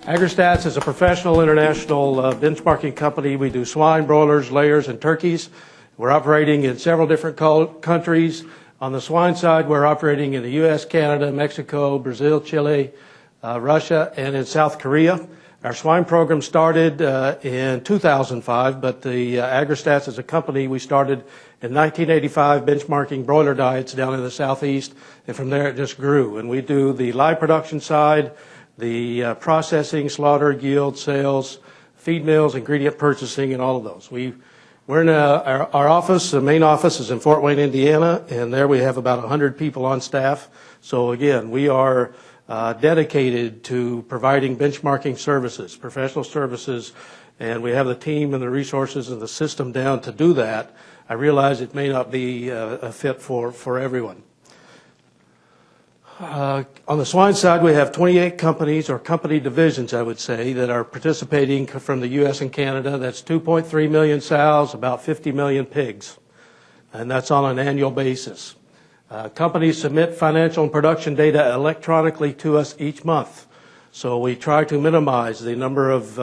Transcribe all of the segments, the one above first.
AgriStats is a professional international benchmarking company. We do swine, broilers, layers, and turkeys. We're operating in several different countries. On the swine side, we're operating in the U.S., Canada, Mexico, Brazil, Chile, Russia, and in South Korea. Our swine program started in 2005, but the AgriStats as a company, we started in 1985 benchmarking broiler diets down in the southeast, and from there it just grew. And we do the live production side, the processing, slaughter, yield, sales, feed mills, ingredient purchasing, and all of those. We're in our office, the main office is in Fort Wayne, Indiana, and there we have about 100 people on staff. So again, we are dedicated to providing benchmarking services, professional services, and we have the team and the resources and the system down to do that. I realize it may not be a fit for everyone. On the swine side, we have 28 companies, or company divisions, I would say, that are participating from the U.S. and Canada. That's 2.3 million sows, about 50 million pigs, and that's on an annual basis. Companies submit financial and production data electronically to us each month, so we try to minimize the number of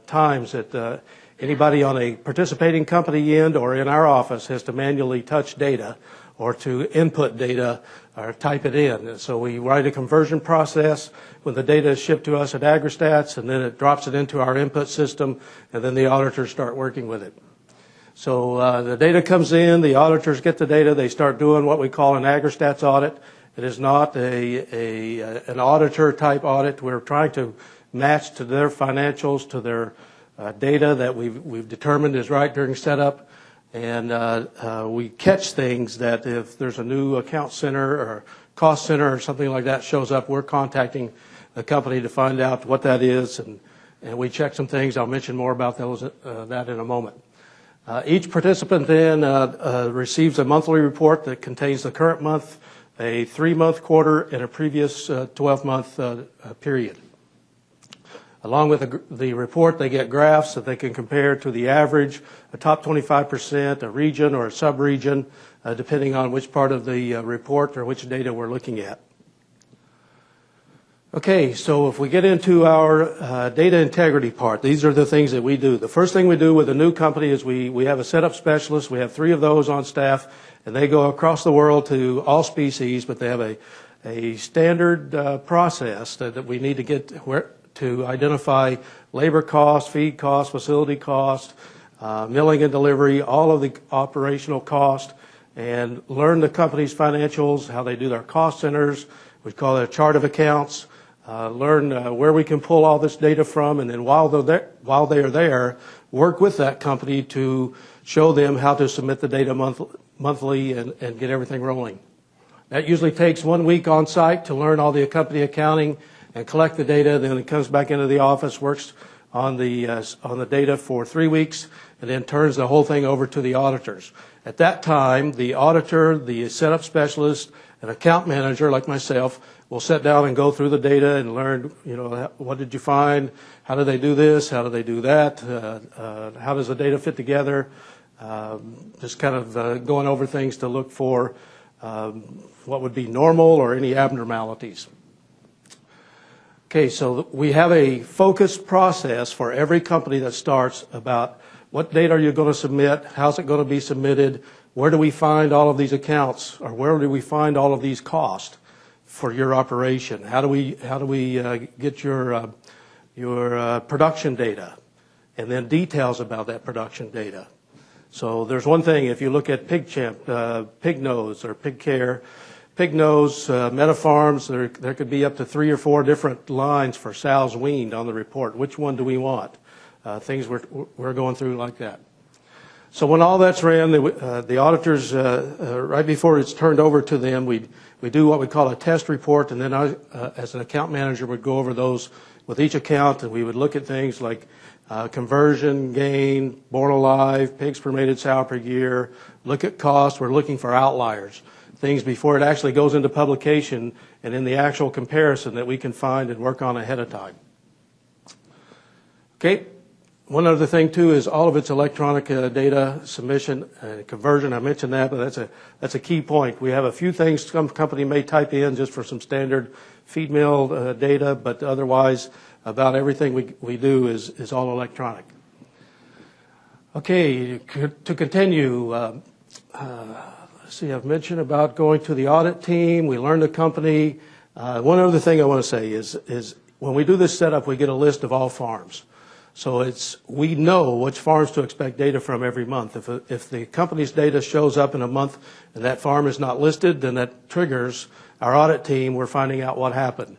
times that anybody on a participating company end or in our office has to manually touch data or to input data or type it in. And so we write a conversion process when the data is shipped to us at AgriStats, and then it drops it into our input system, and then the auditors start working with it. So the data comes in, the auditors get the data, they start doing what we call an AgriStats audit. It is not an auditor type audit. We're trying to match to their financials, to their data that we've determined is right during setup. And we catch things that if there's a new account center or cost center or something like that shows up, we're contacting the company to find out what that is, and we check some things. I'll mention more about that in a moment. Each participant then receives a monthly report that contains the current month, a 3-month quarter, and a previous 12-month period. Along with the report, they get graphs that they can compare to the average, a top 25%, a region or a sub-region, depending on which part of the report or which data we're looking at. Okay, so if we get into our data integrity part, these are the things that we do. The first thing we do with a new company is we have a setup specialist. We have 3 of those on staff, and they go across the world to all species, but they have a standard process that we need to get to identify labor cost, feed cost, facility cost, milling and delivery, all of the operational cost, and learn the company's financials, how they do their cost centers. We call it a chart of accounts. Learn where we can pull all this data from, and then while they're there, work with that company to show them how to submit the data monthly and get everything rolling. That usually takes 1 week on site to learn all the company accounting and collect the data. Then it comes back into the office, works on the data for 3 weeks, and then turns the whole thing over to the auditors. At that time, the auditor, the setup specialist, an account manager like myself will sit down and go through the data and learn, what did you find? How do they do this? How do they do that? How does the data fit together? Just kind of going over things to look for what would be normal or any abnormalities. Okay, so we have a focused process for every company that starts about what data are you going to submit, how's it going to be submitted, where do we find all of these accounts, or where do we find all of these costs for your operation? How do we get your production data, and then details about that production data. So there's one thing, if you look at pig nose or pig care, pig nose, metafarms, there could be up to 3 or 4 different lines for sows weaned on the report. Which one do we want? Things we're going through like that. So when all that's ran, the auditors, right before it's turned over to them, we do what we call a test report, and then I, as an account manager, would go over those with each account, and we would look at things like conversion, gain, born alive, pigs per mated sow per year, look at cost. We're looking for outliers, things before it actually goes into publication and in the actual comparison that we can find and work on ahead of time. Okay, One other thing too is all of its electronic data submission and conversion. I mentioned that, but that's a key point. We have a few things some company may type in just for some standard feed mill data, but otherwise about everything we do is all electronic. Okay, to continue, let's see, I've mentioned about going to the audit team. We learn the company. One other thing I want to say is when we do this setup, we get a list of all farms. So we know which farms to expect data from every month. If the company's data shows up in a month and that farm is not listed, then that triggers our audit team. We're finding out what happened.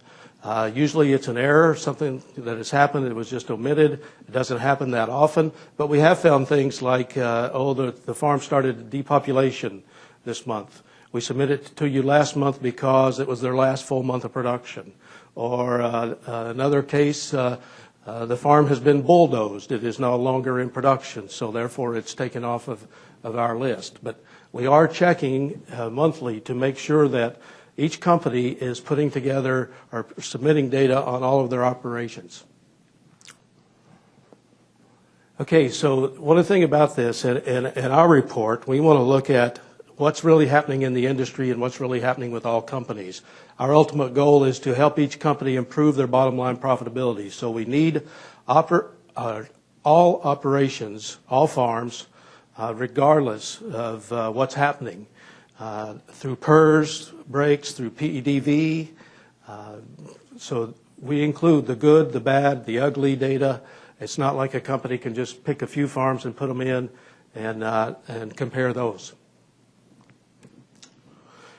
Usually it's an error, something that has happened, it was just omitted. It doesn't happen that often, but we have found things like, the farm started depopulation this month. We submitted it to you last month because it was their last full month of production. Or another case, the farm has been bulldozed. It is no longer in production, so therefore it's taken off of our list. But we are checking monthly to make sure that each company is putting together or submitting data on all of their operations. Okay, so one thing about this, in our report, we want to look at what's really happening in the industry and what's really happening with all companies. Our ultimate goal is to help each company improve their bottom line profitability. So we need all operations, all farms, regardless of what's happening, through PERS, breaks, through PEDV. So we include the good, the bad, the ugly data. It's not like a company can just pick a few farms and put them in and compare those.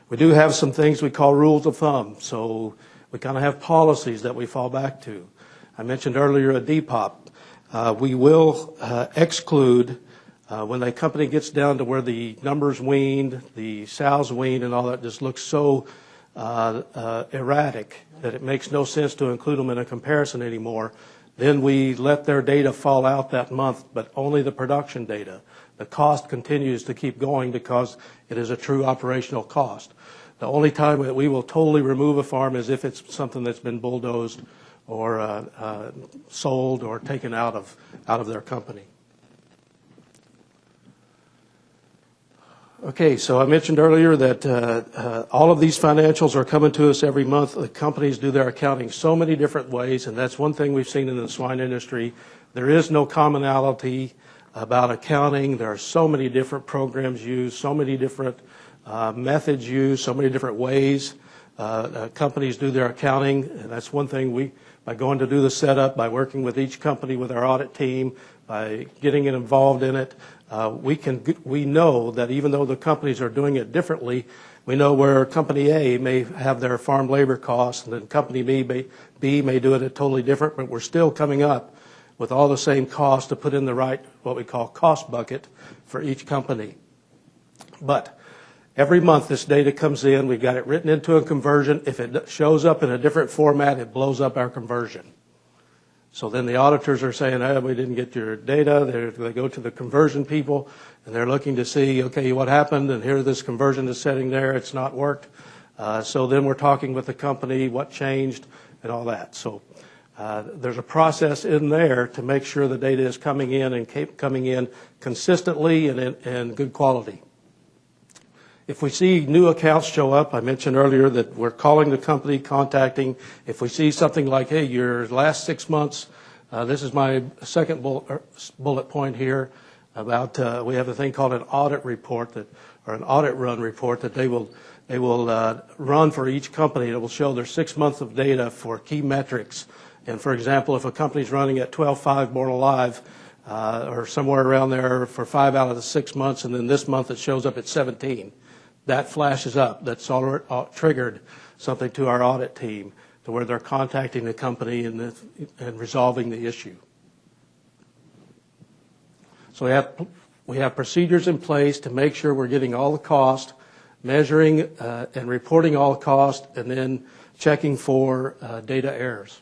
We do have some things we call rules of thumb, so we kind of have policies that we fall back to. I mentioned earlier a depop. We will exclude when a company gets down to where the numbers weaned, the sows weaned, and all that just looks so erratic that it makes no sense to include them in a comparison anymore. Then we let their data fall out that month, but only the production data. The cost continues to keep going because it is a true operational cost. The only time that we will totally remove a farm is if it's something that's been bulldozed or sold or taken out of their company. Okay, so I mentioned earlier that all of these financials are coming to us every month. The companies do their accounting so many different ways, and that's one thing we've seen in the swine industry. There is no commonality about accounting. There are so many different programs used, so many different methods used, so many different ways companies do their accounting. And that's one thing by going to do the setup, by working with each company with our audit team, by getting it involved in it, we know that even though the companies are doing it differently, we know where company A may have their farm labor costs and then company B may do it totally different, but we're still coming up with all the same costs to put in the right, what we call cost bucket for each company. But every month this data comes in, we've got it written into a conversion. If it shows up in a different format, it blows up our conversion. So then the auditors are saying, oh, we didn't get your data. They go to the conversion people, and they're looking to see, okay, what happened, and here this conversion is sitting there. It's not worked. So then we're talking with the company, what changed, and all that. So there's a process in there to make sure the data is coming in and keep coming in consistently and in good quality. If we see new accounts show up, I mentioned earlier that we're calling the company, contacting. If we see something like, hey, your last 6 months, this is my second bullet point here about we have a thing called an audit report or an audit run report that they will run for each company. It will show their 6 months of data for key metrics. And for example, if a company's running at 12.5 born alive or somewhere around there for 5 out of the 6 months, and then this month it shows up at 17. That flashes up. That's already triggered something to our audit team to where they're contacting the company and resolving the issue. So we have procedures in place to make sure we're getting all the cost, measuring and reporting all the cost, and then checking for data errors.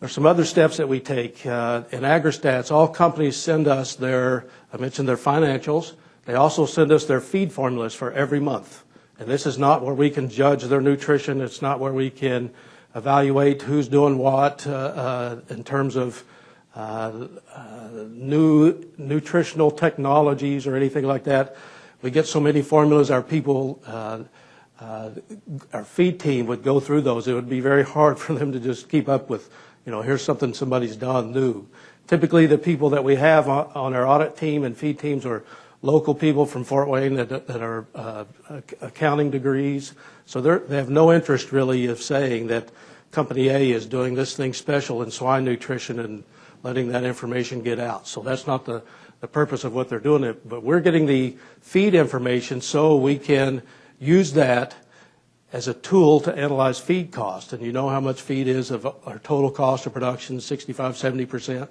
There's some other steps that we take. In AgriStats, all companies send us I mentioned their financials. They also send us their feed formulas for every month. And this is not where we can judge their nutrition. It's not where we can evaluate who's doing what in terms of new nutritional technologies or anything like that. We get so many formulas, our people, our feed team would go through those. It would be very hard for them to just keep up with, here's something somebody's done new. Typically, the people that we have on our audit team and feed teams are local people from Fort Wayne that are accounting degrees. So they have no interest really of saying that Company A is doing this thing special in swine nutrition and letting that information get out. So that's not the purpose of what they're doing. But we're getting the feed information so we can use that as a tool to analyze feed cost. And you know how much feed is of our total cost of production, 65, 70%.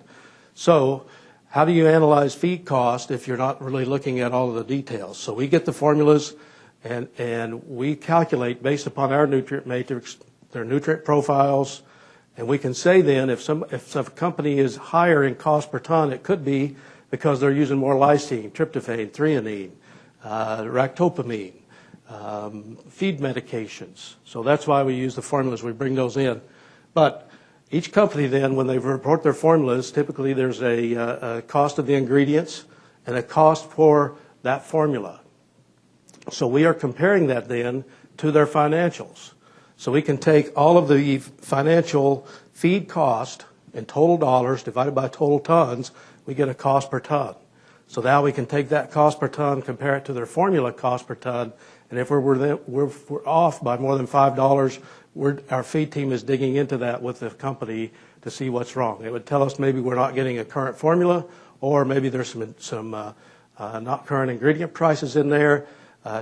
So how do you analyze feed cost if you're not really looking at all of the details? So we get the formulas and we calculate based upon our nutrient matrix, their nutrient profiles, and we can say then if some company is higher in cost per ton, it could be because they're using more lysine, tryptophan, threonine, ractopamine, feed medications. So that's why we use the formulas. We bring those in. But each company then, when they report their formulas, typically there's a cost of the ingredients and a cost for that formula. So we are comparing that then to their financials. So we can take all of the financial feed cost in total dollars divided by total tons, we get a cost per ton. So now we can take that cost per ton, compare it to their formula cost per ton, and if we're off by more than $5, our feed team is digging into that with the company to see what's wrong. It would tell us maybe we're not getting a current formula, or maybe there's some not current ingredient prices in there.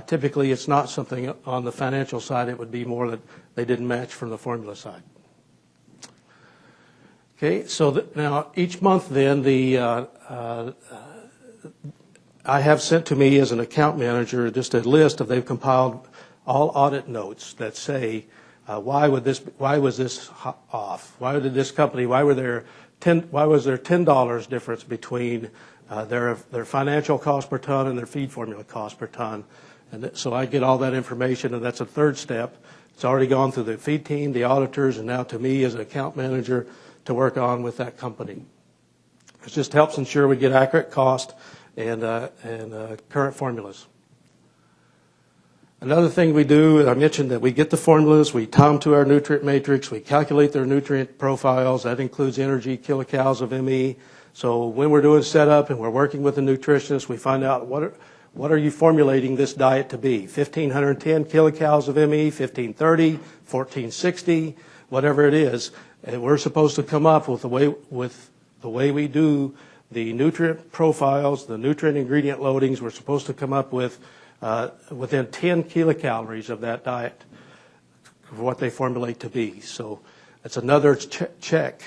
Typically, it's not something on the financial side. It would be more that they didn't match from the formula side. Okay, so now each month then I have sent to me as an account manager just a list of they've compiled all audit notes that say why was this off? Why was there $10 difference between their financial cost per ton and their feed formula cost per ton? And so I get all that information, and that's a third step. It's already gone through the feed team, the auditors, and now to me as an account manager to work on with that company. It just helps ensure we get accurate cost and current formulas. Another thing we do, I mentioned that we get the formulas, we tie them to our nutrient matrix, we calculate their nutrient profiles. That includes energy, kilocalories of ME. So when we're doing setup and we're working with a nutritionist, we find out what are you formulating this diet to be? 1,510 kilocalories of ME, 1,530, 1,460, whatever it is. And we're supposed to come up with the way we do the nutrient profiles, the nutrient ingredient loadings. We're supposed to come up with within 10 kilocalories of that diet for what they formulate to be. So it's another check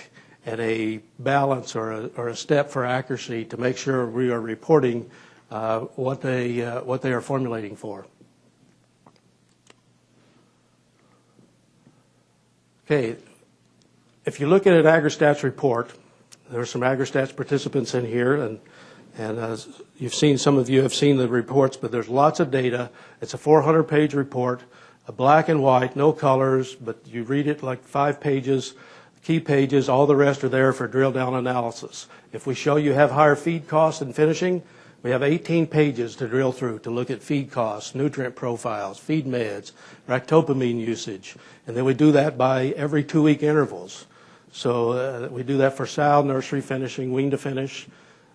and a balance or a step for accuracy to make sure we are reporting what they are formulating for. Okay, if you look at an AgriStats report, there are some AgriStats participants in here, and some of you have seen the reports, but there's lots of data. It's a 400-page report, a black and white, no colors, but you read it like 5 pages, key pages, all the rest are there for drill down analysis. If we show you have higher feed costs in finishing, we have 18 pages to drill through to look at feed costs, nutrient profiles, feed meds, ractopamine usage, and then we do that by every 2-week intervals. So we do that for sow, nursery finishing, wean to finish.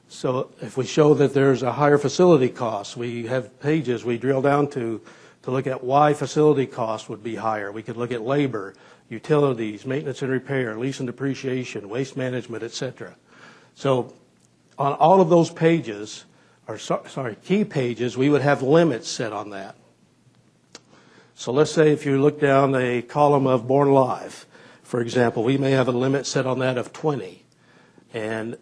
So if we show that there's a higher facility cost, we have pages we drill down to look at why facility costs would be higher. We could look at labor, utilities, maintenance and repair, lease and depreciation, waste management, etc. So on all of those pages, key pages, we would have limits set on that. So let's say if you look down a column of born live, for example, we may have a limit set on that of 20. And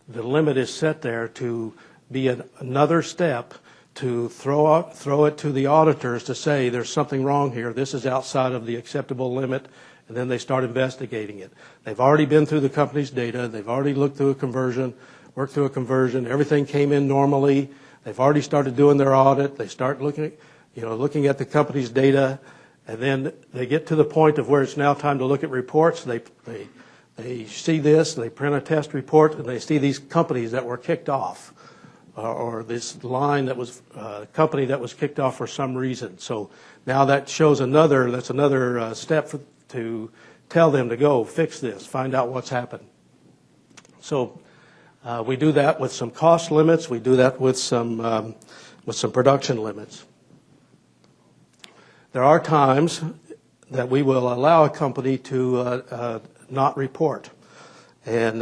the limit is set there to be another step to throw it to the auditors to say there's something wrong here. This is outside of the acceptable limit, and then they start investigating it. They've already been through the company's data. They've already looked through a conversion, worked through a conversion. Everything came in normally. They've already started doing their audit. They start looking at the company's data, and then they get to the point of where it's now time to look at reports. They They see this, they print a test report, and they see these companies that were kicked off, or this line that was company that was kicked off for some reason. So now that shows that's another step to tell them to go fix this, find out what's happened. So we do that with some cost limits. We do that with some production limits. There are times that we will allow a company to not report. And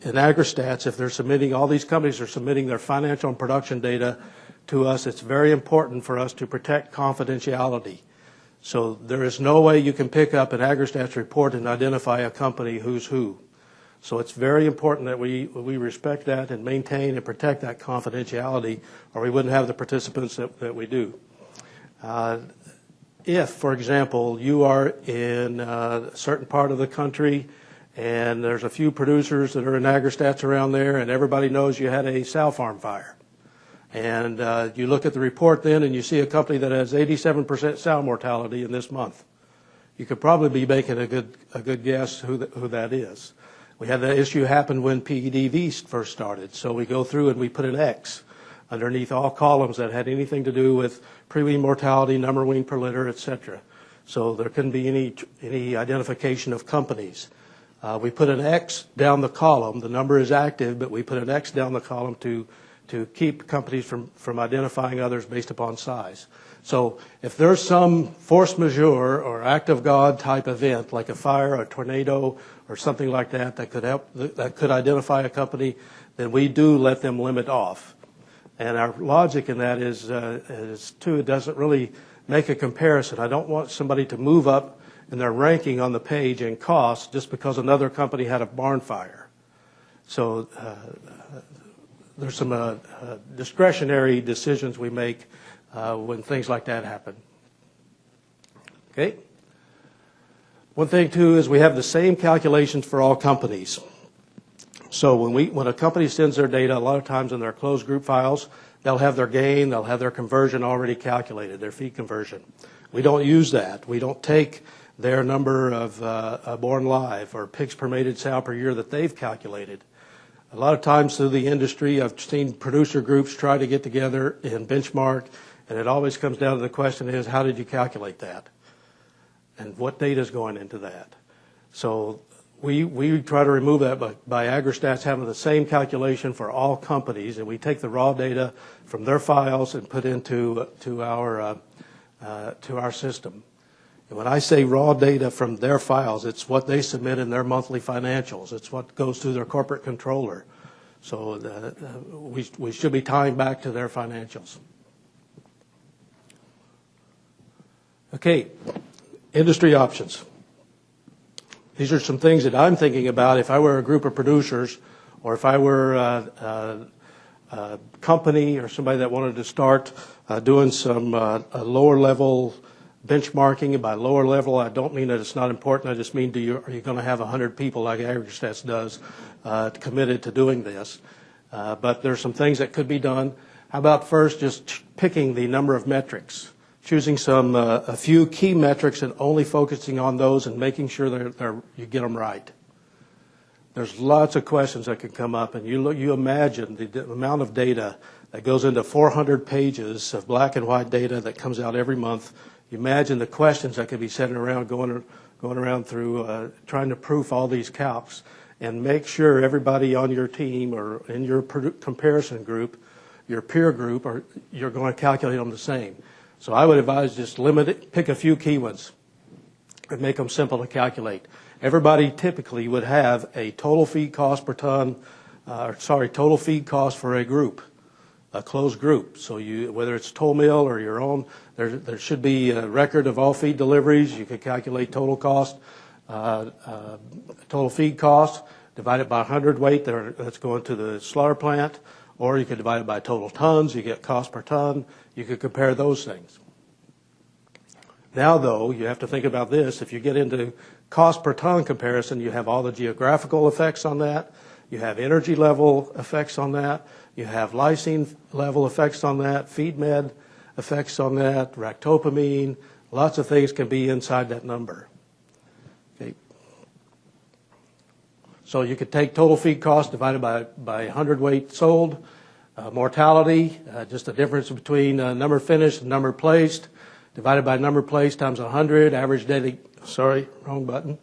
in AgriStats, if they're submitting, all these companies are submitting their financial and production data to us, it's very important for us to protect confidentiality. So there is no way you can pick up an AgriStats report and identify a company who's who. So it's very important that we respect that and maintain and protect that confidentiality, or we wouldn't have the participants that we do. If, for example, you are in a certain part of the country and there's a few producers that are in AgriStats around there and everybody knows you had a sow farm fire, and you look at the report then and you see a company that has 87% sow mortality in this month, you could probably be making a good guess who that is. We had that issue happen when PEDV first started, so we go through and we put an X underneath all columns that had anything to do with pre-wean mortality, number of wean per litter, etc. So there couldn't be any identification of companies. We put an X down the column. The number is active, but we put an X down the column to keep companies from identifying others based upon size. So if there's some force majeure or act of God type event, like a fire, a tornado, or something like that, that could identify a company, then we do let them limit off. And our logic in that is too, it doesn't really make a comparison. I don't want somebody to move up in their ranking on the page in cost just because another company had a barn fire. So there's some discretionary decisions we make when things like that happen. Okay. One thing too is we have the same calculations for all companies. So when a company sends their data, a lot of times in their closed group files, they'll have their gain, they'll have their conversion already calculated, their feed conversion. We don't use that. We don't take their number of born live or pigs per mated sow per year that they've calculated. A lot of times through the industry, I've seen producer groups try to get together and benchmark, and it always comes down to the question is, how did you calculate that? And what data is going into that? So we try to remove that by AgriStats having the same calculation for all companies, and we take the raw data from their files and put into our system. And when I say raw data from their files, it's what they submit in their monthly financials. It's what goes through their corporate controller. So we should be tying back to their financials. Okay, industry options. These are some things that I'm thinking about if I were a group of producers, or if I were a company or somebody that wanted to start doing some lower level benchmarking. And by lower level, I don't mean that it's not important. I just mean, are you going to have 100 people like AgriStats does committed to doing this? But there's some things that could be done. How about first just picking the number of metrics? Choosing a few key metrics and only focusing on those and making sure you get them right. There's lots of questions that can come up, and you imagine the amount of data that goes into 400 pages of black and white data that comes out every month. You imagine the questions that could be sitting around going around through trying to proof all these calcs and make sure everybody on your team or in your comparison group, your peer group, you're going to calculate them the same. So I would advise just limit it, pick a few key ones, and make them simple to calculate. Everybody typically would have a total feed cost per ton, total feed cost for a group, a closed group. So whether it's toll mill or your own, there should be a record of all feed deliveries. You could calculate total cost, total feed cost, divide it by 100 weight that's going to the slaughter plant, or you could divide it by total tons. You get cost per ton. You could compare those things. Now, though, you have to think about this. If you get into cost per ton comparison, you have all the geographical effects on that. You have energy level effects on that. You have lysine level effects on that, feed med effects on that, ractopamine. Lots of things can be inside that number. Okay. So you could take total feed cost divided by hundredweight sold, mortality, just the difference between number finished and number placed, divided by number placed times 100, average daily, sorry, wrong button.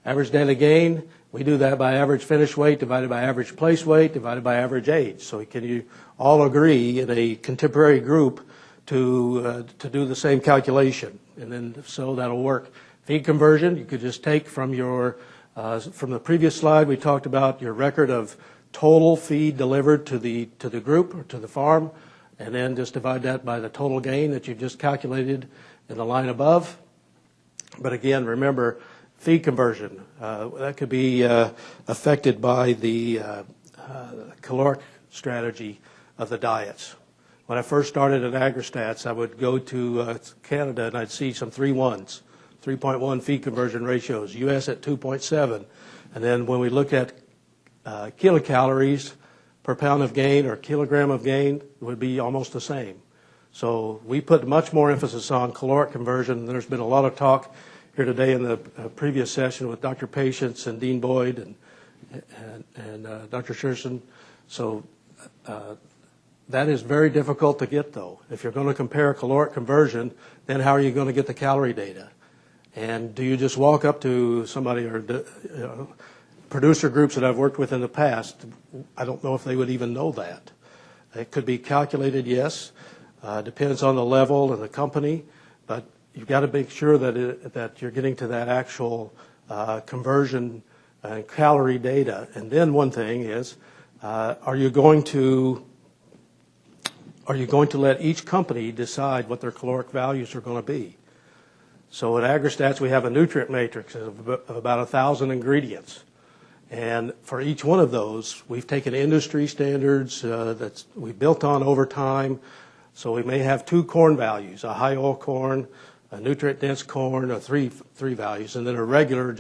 Average daily gain, we do that by average finished weight divided by average place weight divided by average age. So can you all agree in a contemporary group to do the same calculation? And then so that'll work. Feed conversion, you could just take from your, from the previous slide, we talked about your record of total feed delivered to the group or to the farm, and then just divide that by the total gain that you've just calculated in the line above. But again, remember, feed conversion, that could be affected by the caloric strategy of the diets. When I first started at AgriStats, I would go to Canada and I'd see some 3.1 feed conversion ratios, U.S. at 2.7. And then when we look at kilocalories per pound of gain or kilogram of gain, it would be almost the same. So we put much more emphasis on caloric conversion. There's been a lot of talk here today in the previous session with Dr. Patience and Dean Boyd and Dr. Scherson. So that is very difficult to get, though. If you're going to compare caloric conversion, then how are you going to get the calorie data? And do you just walk up to somebody or producer groups that I've worked with in the past? I don't know if they would even know that. It could be calculated, yes. Depends on the level and the company, but you've got to make sure that you're getting to that actual conversion and calorie data. And then one thing is, are you going to let each company decide what their caloric values are going to be? So at AgriStats, we have a nutrient matrix of about 1,000 ingredients. And for each one of those, we've taken industry standards that we built on over time. So we may have 2 corn values, a high oil corn, a nutrient-dense corn, or three values, and then a regular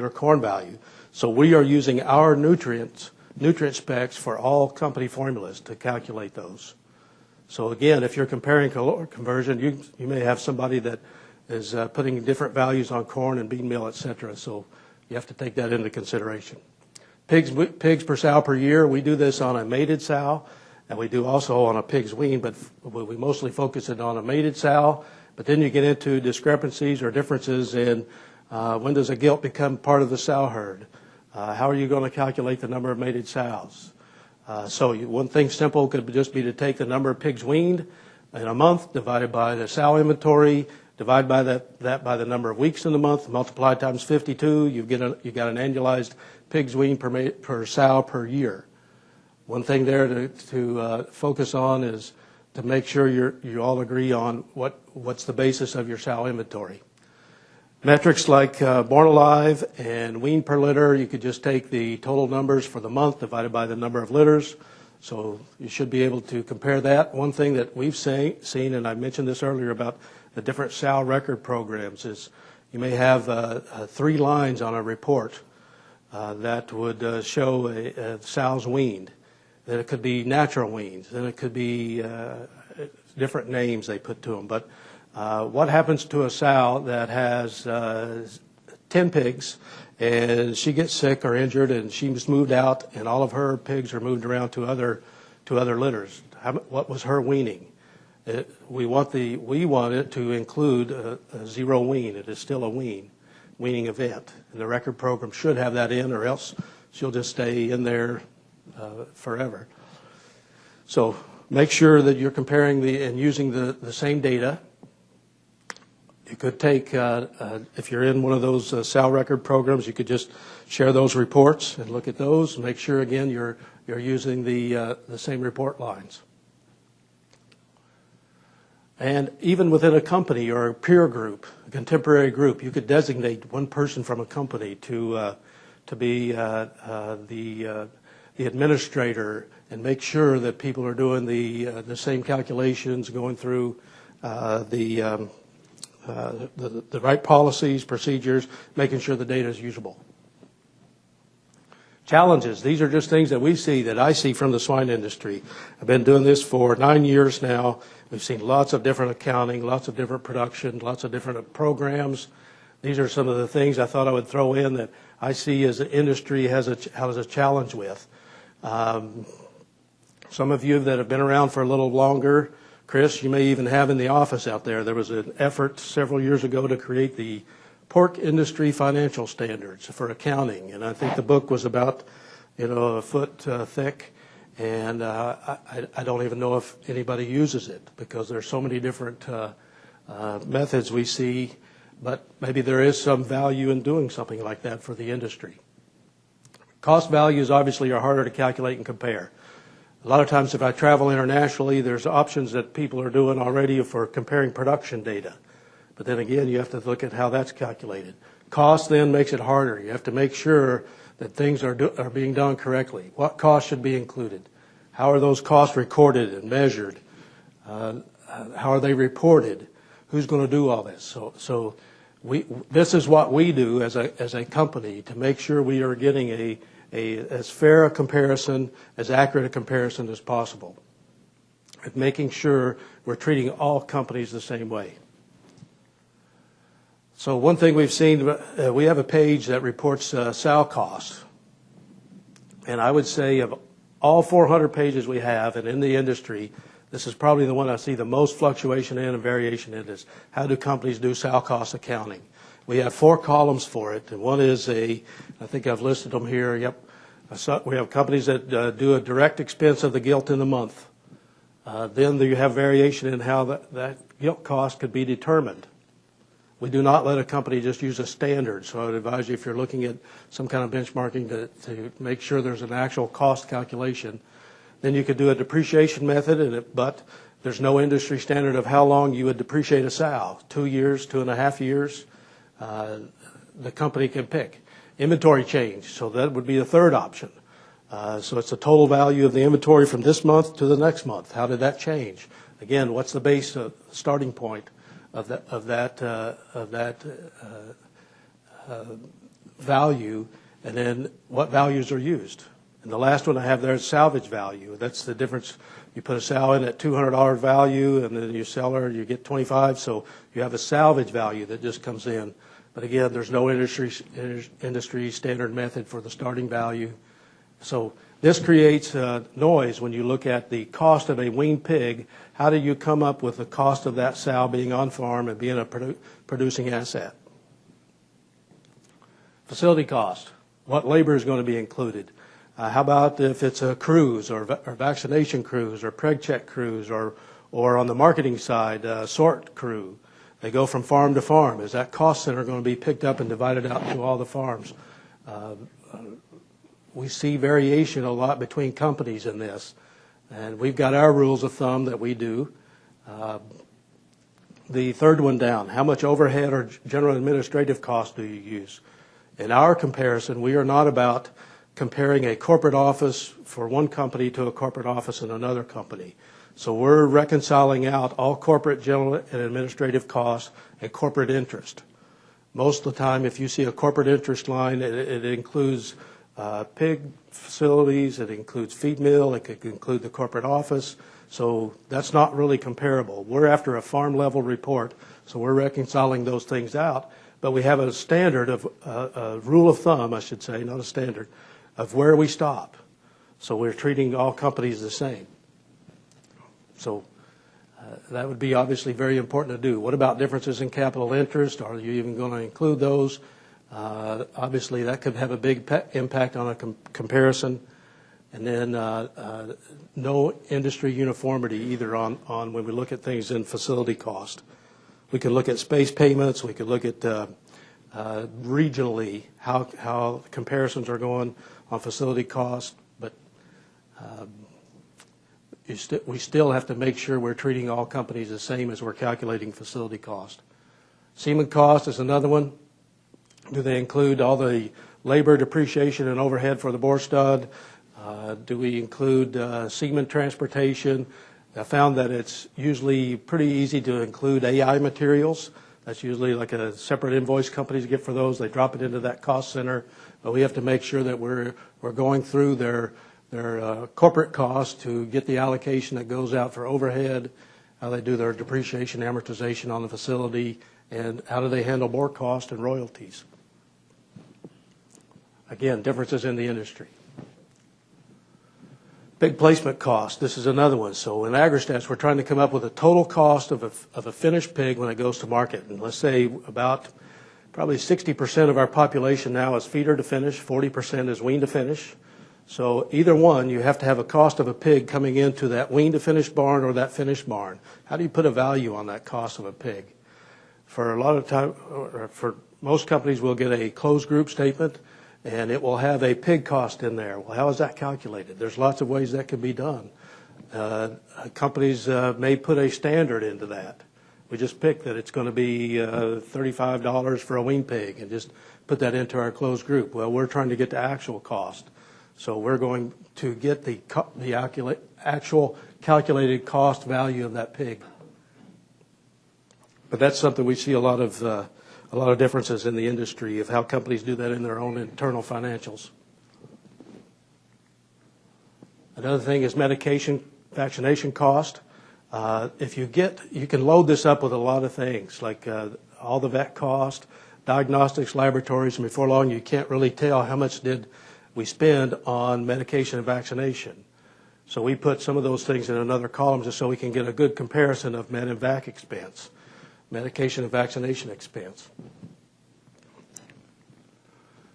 corn value. So we are using our nutrient specs for all company formulas to calculate those. So again, if you're comparing caloric conversion, you may have somebody that is putting different values on corn and bean meal, et cetera. So you have to take that into consideration. Pigs per sow per year, we do this on a mated sow, and we do also on a pig's wean, but we mostly focus it on a mated sow. But then you get into discrepancies or differences in when does a gilt become part of the sow herd? How are you going to calculate the number of mated sows? So one thing simple could just be to take the number of pigs weaned in a month, divided by the sow inventory, divide by that by the number of weeks in the month, multiply times 52, you got an annualized pigs weaned per sow per year. One thing there to focus on is to make sure you all agree on what's the basis of your sow inventory. Metrics like born alive and wean per litter, you could just take the total numbers for the month divided by the number of litters. So you should be able to compare that. One thing that we've seen, and I mentioned this earlier about the different sow record programs, is you may have 3 lines on a report that would show a sow's weaned. Then it could be natural weans. Then it could be different names they put to them. But what happens to a sow that has 10 pigs and she gets sick or injured and she's moved out and all of her pigs are moved around to other litters? What was her weaning? We want it to include a 0 wean. It is still a weaning event. And the record program should have that in, or else she'll just stay in there forever. So make sure that you're comparing and using the same data. You could take, if you're in one of those sow record programs, you could just share those reports and look at those and make sure, again, you're using the same report lines. And even within a company or a peer group, a contemporary group, you could designate one person from a company to be the administrator and make sure that people are doing the same calculations, going through the right policies, procedures, making sure the data is usable. Challenges. These are just things that I see from the swine industry. I've been doing this for 9 years now. We've seen lots of different accounting, lots of different production, lots of different programs. These are some of the things I thought I would throw in that I see as the industry has a challenge with. Some of you that have been around for a little longer, Chris, you may even have in the office out there, there was an effort several years ago to create the pork industry financial standards for accounting. And I think the book was about, a foot thick. And I don't even know if anybody uses it because there's so many different methods we see. But maybe there is some value in doing something like that for the industry. Cost values obviously are harder to calculate and compare. A lot of times if I travel internationally, there's options that people are doing already for comparing production data. But then again, you have to look at how that's calculated. Cost then makes it harder. You have to make sure that things are being done correctly. What costs should be included? How are those costs recorded and measured? How are they reported? Who's going to do all this? So this is what we do as a company to make sure we are getting as fair a comparison, as accurate a comparison as possible, and making sure we're treating all companies the same way. So one thing we've seen, we have a page that reports sow costs. And I would say of all 400 pages we have, and in the industry, this is probably the one I see the most fluctuation in and variation in, is how do companies do sow cost accounting? We have 4 columns for it, and one is I think I've listed them here, yep. We have companies that do a direct expense of the gilt in the month. Then you have variation in how that gilt cost could be determined. We do not let a company just use a standard, so I would advise you if you're looking at some kind of benchmarking to make sure there's an actual cost calculation. Then you could do a depreciation method, but there's no industry standard of how long you would depreciate a sow, 2 years, 2.5 years. The company can pick. Inventory change, so that would be the third option. So it's the total value of the inventory from this month to the next month. How did that change? Again, what's the base starting point of that value, and then what values are used? And the last one I have there is salvage value. That's the difference. You put a sow in at $200 value, and then you sell her, you get $25. So you have a salvage value that just comes in. But again, there's no industry standard method for the starting value. So this creates noise when you look at the cost of a weaned pig. How do you come up with the cost of that sow being on farm and being a producing asset? Facility cost. What labor is going to be included? How about if it's a cruise or vaccination cruise or preg check cruise or on the marketing side, sort crew? They go from farm to farm. Is that cost center going to be picked up and divided out to all the farms? We see variation a lot between companies in this. And we've got our rules of thumb that we do. The third one down, how much overhead or general administrative cost do you use? In our comparison, we are not about comparing a corporate office for one company to a corporate office in another company. So we're reconciling out all corporate general and administrative costs and corporate interest. Most of the time, if you see a corporate interest line, it includes pig facilities, it includes feed mill, it could include the corporate office. So that's not really comparable. We're after a farm level report, so we're reconciling those things out. But we have a standard of, a rule of thumb, I should say, not a standard, of where we stop. So we're treating all companies the same. So that would be obviously very important to do. What about differences in capital interest? Are you even going to include those? Obviously, that could have a big impact on a comparison. And then no industry uniformity either on when we look at things in facility cost. We could look at space payments. We could look at regionally how comparisons are going on facility cost. But we still have to make sure we're treating all companies the same as we're calculating facility cost. Semen cost is another one. Do they include all the labor, depreciation, and overhead for the boar stud? Do we include semen transportation? I found that it's usually pretty easy to include AI materials. That's usually like a separate invoice companies get for those. They drop it into that cost center. But we have to make sure that we're going through their corporate costs to get the allocation that goes out for overhead. how they do their depreciation, amortization on the facility, and how do they handle more cost and royalties. Again, differences in the industry. Pig placement cost, this is another one. So in AgriStats, we're trying to come up with a total cost of a finished pig when it goes to market. And let's say about probably 60% of our population now is feeder to finish, 40% is wean to finish. So either one, you have to have a cost of a pig coming into that wean to finish barn or that finished barn. How do you put a value on that cost of a pig? For a lot of time, or for most companies, we'll get a closed group statement, and it will have a pig cost in there. Well, how is that calculated? There's lots of ways that can be done. Companies may put a standard into that. We just pick that it's going to be $35 for a wean pig and just put that into our closed group. Well, we're trying to get the actual cost. So we're going to get the actual calculated cost value of that pig. But that's something we see a lot of differences in the industry of how companies do that in their own internal financials. Another thing is medication, vaccination cost. You can load this up with a lot of things, like all the vet cost, diagnostics, laboratories, and before long you can't really tell how much did we spend on medication and vaccination. So we put some of those things in another column just so we can get a good comparison of med and vac expense, medication and vaccination expense.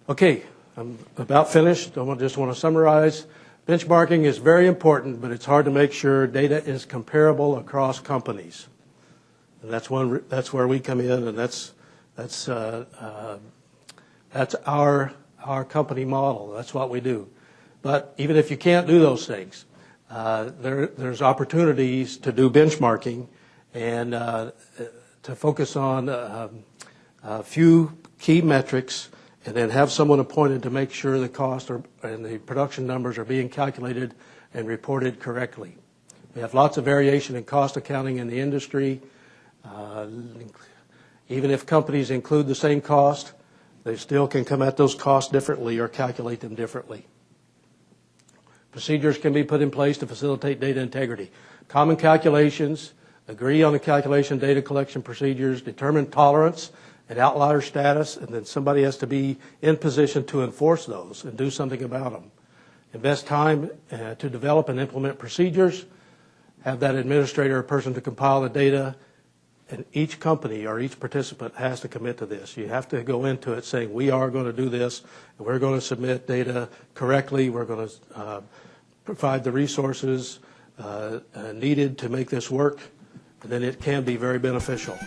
Okay, I'm about finished. I just want to summarize. Benchmarking is very important, but it's hard to make sure data is comparable across companies. And that's where we come in, and that's our company model. That's what we do. But even if you can't do those things, there's opportunities to do benchmarking and to focus on a few key metrics, and then have someone appointed to make sure the cost and the production numbers are being calculated and reported correctly. We have lots of variation in cost accounting in the industry. Even if companies include the same cost, they still can come at those costs differently or calculate them differently. Procedures can be put in place to facilitate data integrity. Common calculations, agree on the calculation data collection procedures, determine tolerance and outlier status, and then somebody has to be in position to enforce those and do something about them. Invest time to develop and implement procedures, have that administrator or person to compile the data, and each company or each participant has to commit to this. You have to go into it saying, we are going to do this, and we're going to submit data correctly, we're going to provide the resources needed to make this work, and then it can be very beneficial.